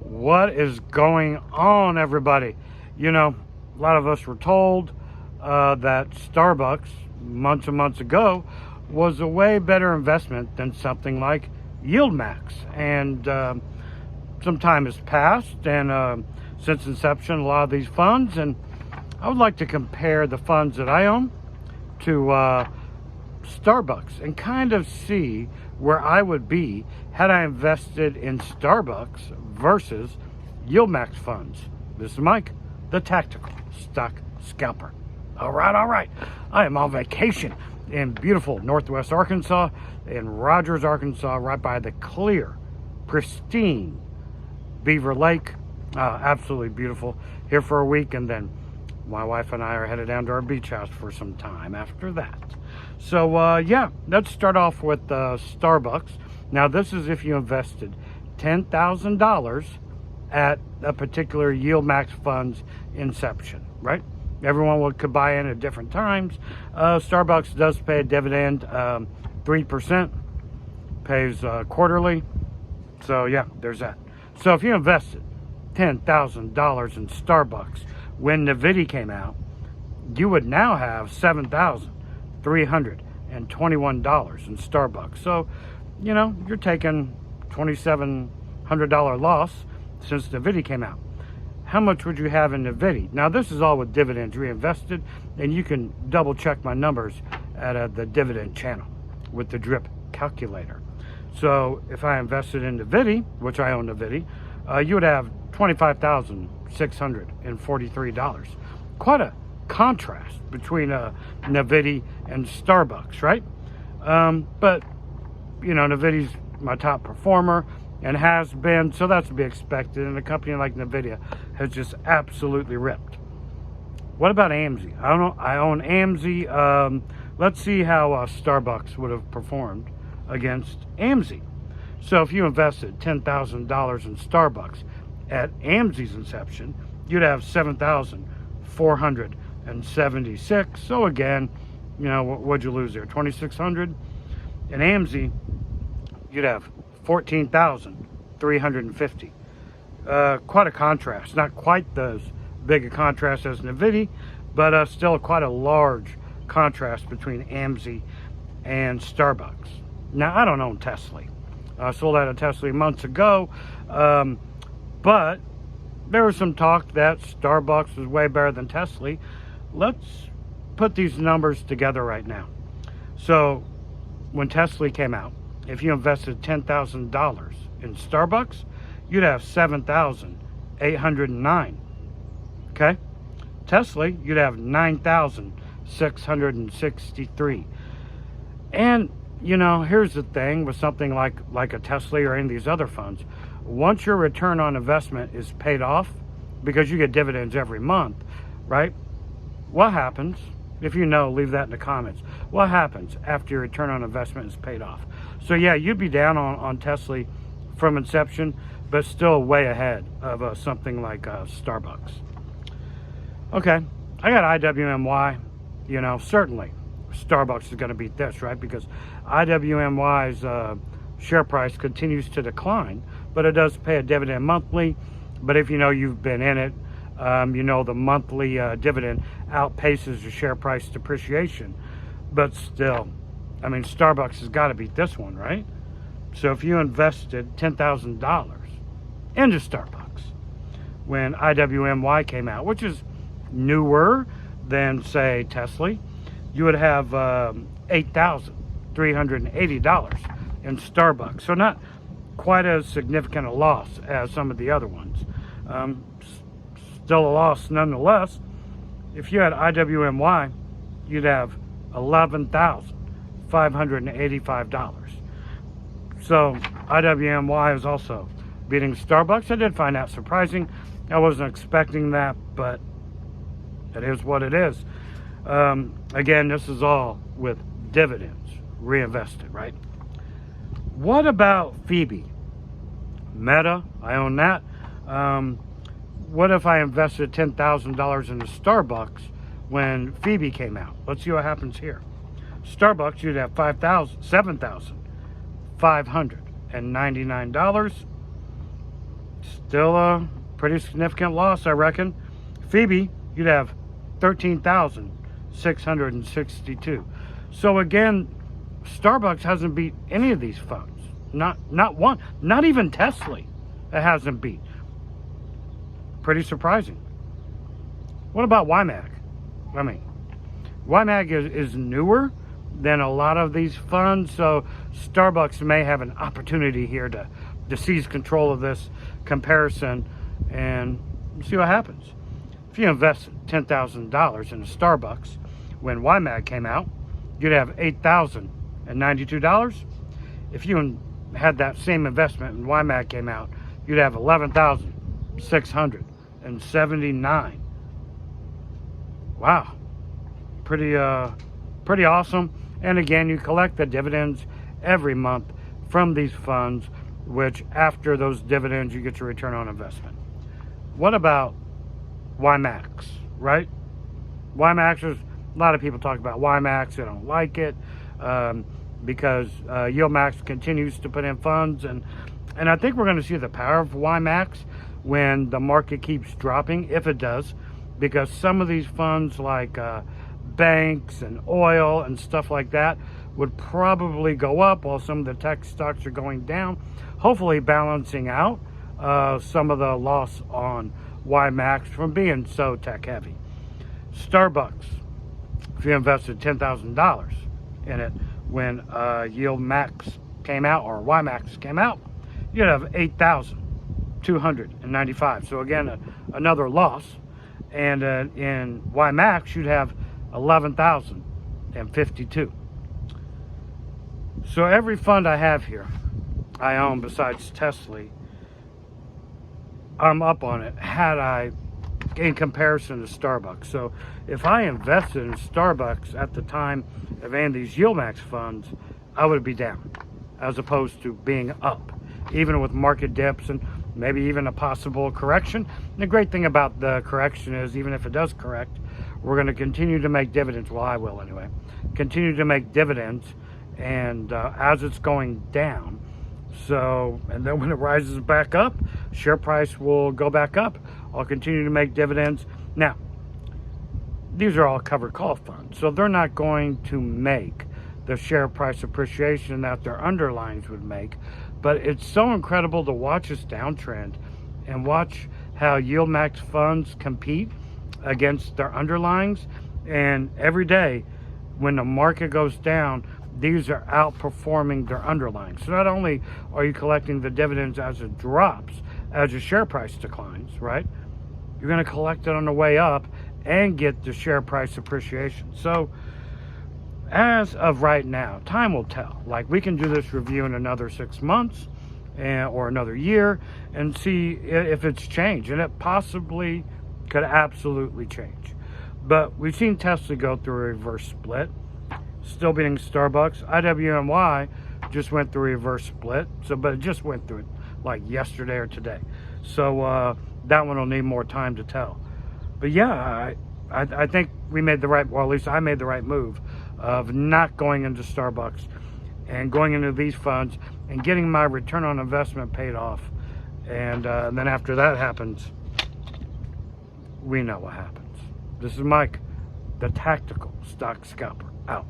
What is going on, everybody? You know, a lot of us were told that Starbucks months and months ago was a way better investment than something like Yieldmax. And some time has passed, and since inception, a lot of these funds, and I would like to compare the funds that I own to Starbucks and kind of see where I would be had I invested in Starbucks versus Yieldmax funds. This is Mike, the Tactical Stock Scalper. All right. I am on vacation in beautiful Northwest Arkansas, in Rogers, Arkansas, right by the clear, pristine Beaver Lake. Absolutely beautiful. Here for a week, and then my wife and I are headed down to our beach house for some time after that. So, yeah, let's start off with Starbucks. Now, this is if you invested $10,000 at a particular Yieldmax fund's inception, right? Everyone could buy in at different times. Starbucks does pay a dividend, 3%, pays quarterly. So, yeah, there's that. So, if you invested $10,000 in Starbucks when NVIDIA came out, you would now have $7,321 in Starbucks. So, you know, you're taking $2,700 loss since NVIDIA came out. How much would you have in NVIDIA? Now, this is all with dividends reinvested, and you can double check my numbers at the dividend channel with the drip calculator. So if I invested in NVIDIA, which I own NVIDIA, you would have $25,643. Quite a contrast between NVIDIA and Starbucks, right? But, you know, NVIDIA's my top performer and has been, so that's to be expected. And a company like NVIDIA has just absolutely ripped. What about AMZY? I own AMZY. Let's see how Starbucks would have performed against AMZY. So if you invested $10,000 in Starbucks at AMZY's inception, you'd have $7,476. So again, you know, what'd you lose there? $2,600. In AMZY, you'd have $14,350. Quite a contrast. Not quite as big a contrast as NVIDIA, but still quite a large contrast between AMZY and Starbucks. Now, I don't own TSLY. I sold out of TSLY months ago, but there was some talk that Starbucks was way better than TSLY. Let's put these numbers together right now. So, when TSLY came out, if you invested $10,000 in Starbucks, you'd have $7,809. Okay? TSLY, you'd have $9,663. And, you know, here's the thing with something like a TSLY or any of these other funds. Once your return on investment is paid off, because you get dividends every month, right? What happens? If you know, leave that in the comments. What happens after your return on investment is paid off? So yeah, you'd be down on TSLY from inception, but still way ahead of something like Starbucks. Okay, I got IWMY. You know, certainly Starbucks is going to beat this, right? Because IWMY's share price continues to decline, but it does pay a dividend monthly. But if you know you've been in it, you know the monthly dividend outpaces the share price depreciation. But still, I mean, Starbucks has got to beat this one, right? So if you invested $10,000 into Starbucks when IWMY came out, which is newer than, say, TSLY, you would have $8,380 in Starbucks. So not quite as significant a loss as some of the other ones. Still a loss nonetheless. If you had IWMY, you'd have $11,585. So IWMY is also beating Starbucks. I did find that surprising. I wasn't expecting that, but it is what it is. Again, this is all with dividends reinvested, right? What about Phoebe? Meta, I own that. What if I invested $10,000 into Starbucks when Phoebe came out? Let's see what happens here. Starbucks, you'd have $7,599. Still a pretty significant loss, I reckon. Phoebe, you'd have 13,662. So again, Starbucks hasn't beat any of these funds. Not one. Not even TSLY it hasn't beat. Pretty surprising. What about YMAG? I mean, YMAG is newer than a lot of these funds, so Starbucks may have an opportunity here to seize control of this comparison and see what happens. If you invested $10,000 in a Starbucks when YMAG came out, you'd have $8,092. If you had that same investment when YMAG came out, you'd have $11,679. Wow, pretty awesome. And again, you collect the dividends every month from these funds, which after those dividends you get your return on investment. What about YMAX, right? YMAX, is a lot of people talk about YMAX. They don't like it because Yieldmax continues to put in funds, and I think we're going to see the power of YMAX when the market keeps dropping, if it does, because some of these funds like banks and oil and stuff like that would probably go up while some of the tech stocks are going down, hopefully balancing out some of the loss on YMAX from being so tech heavy. Starbucks, if you invested $10,000 in it when Yieldmax came out, or YMAX came out, you'd have 8,295. So again, another loss. And in YMAX, you'd have 11,052. So every fund I have here, I own besides TSLY, I'm up on it had I in comparison to Starbucks. So if I invested in Starbucks at the time of any of these Yieldmax funds, I would be down as opposed to being up, even with market dips and maybe even a possible correction. And the great thing about the correction is, even if it does correct, we're going to continue to make dividends. Well, I will anyway. Continue to make dividends, and as it's going down. So, and then when it rises back up, share price will go back up. I'll continue to make dividends. Now, these are all covered call funds, so they're not going to make the share price appreciation that their underlyings would make. But it's so incredible to watch this downtrend and watch how Yieldmax funds compete against their underlyings. And every day when the market goes down, these are outperforming their underlyings. So not only are you collecting the dividends as it drops, as your share price declines, right? You're going to collect it on the way up and get the share price appreciation. So as of right now, time will tell. Like, we can do this review in another 6 months or another year and see if it's changed. And it possibly could absolutely change. But we've seen TSLY go through a reverse split, still beating Starbucks. IWMY just went through a reverse split, but it just went through it like yesterday or today. So that one will need more time to tell. But yeah, I think we made the right, well, at least I made the right move of not going into Starbucks and going into these funds and getting my return on investment paid off. And then after that happens, we know what happens. This is Mike, the Tactical Stock Scalper, out.